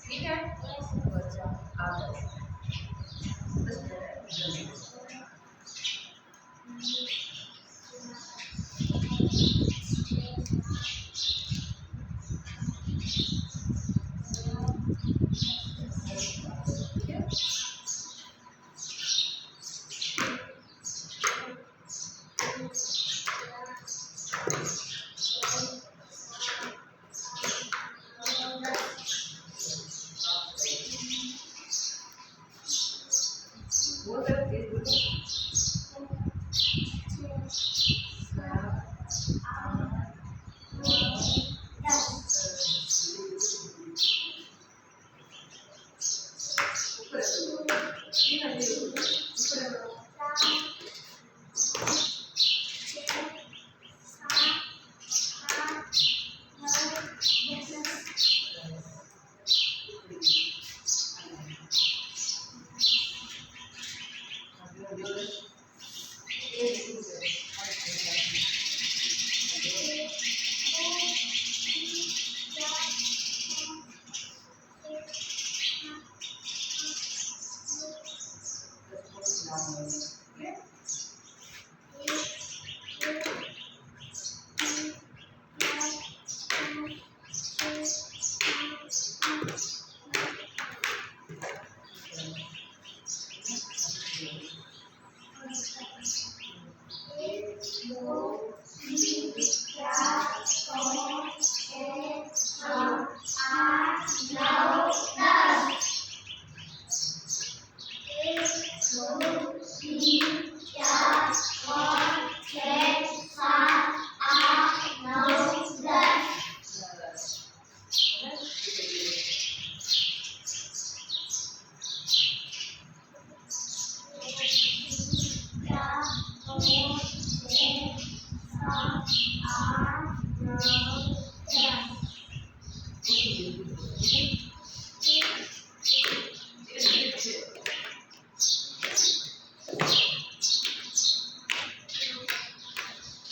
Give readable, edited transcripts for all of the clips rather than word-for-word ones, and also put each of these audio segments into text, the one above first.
ठीक है बच्चा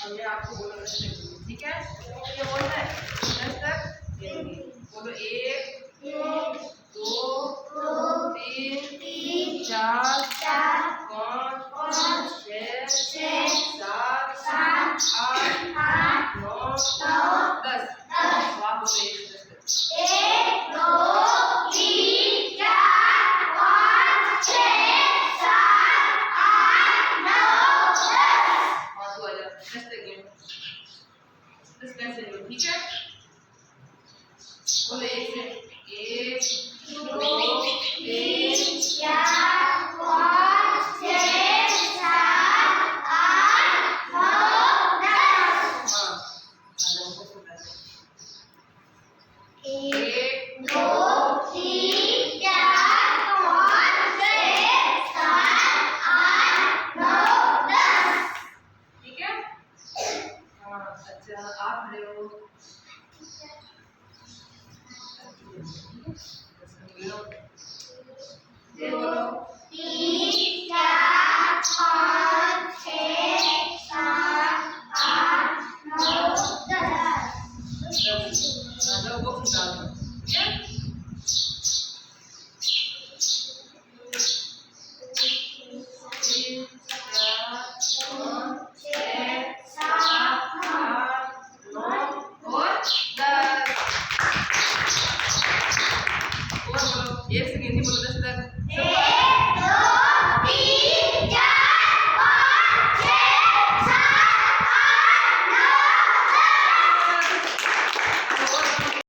आगे आपको बोलो ठीक है ये बोलना है 10 तक बोलो 1 2 3 4 5 6 7 8 9 10 आप बोलो 1 2 3 4 5 6 7 8 9 10 और 10 तक कैसे लो ठीक है बोले 1 2 3 4 5 6 7 8 9 10 हाँ 1 2 3 4 5 6 7 8 9 10 ठीक है हाँ अच्छा आप खड़े हो बोलो 3 4 5 6 7 8 9 10 चलो वो डाल दो ठीक है 3 4 5 6 7 8 9 और 10 और बोलो 1 से गिनती बोलो 10 तक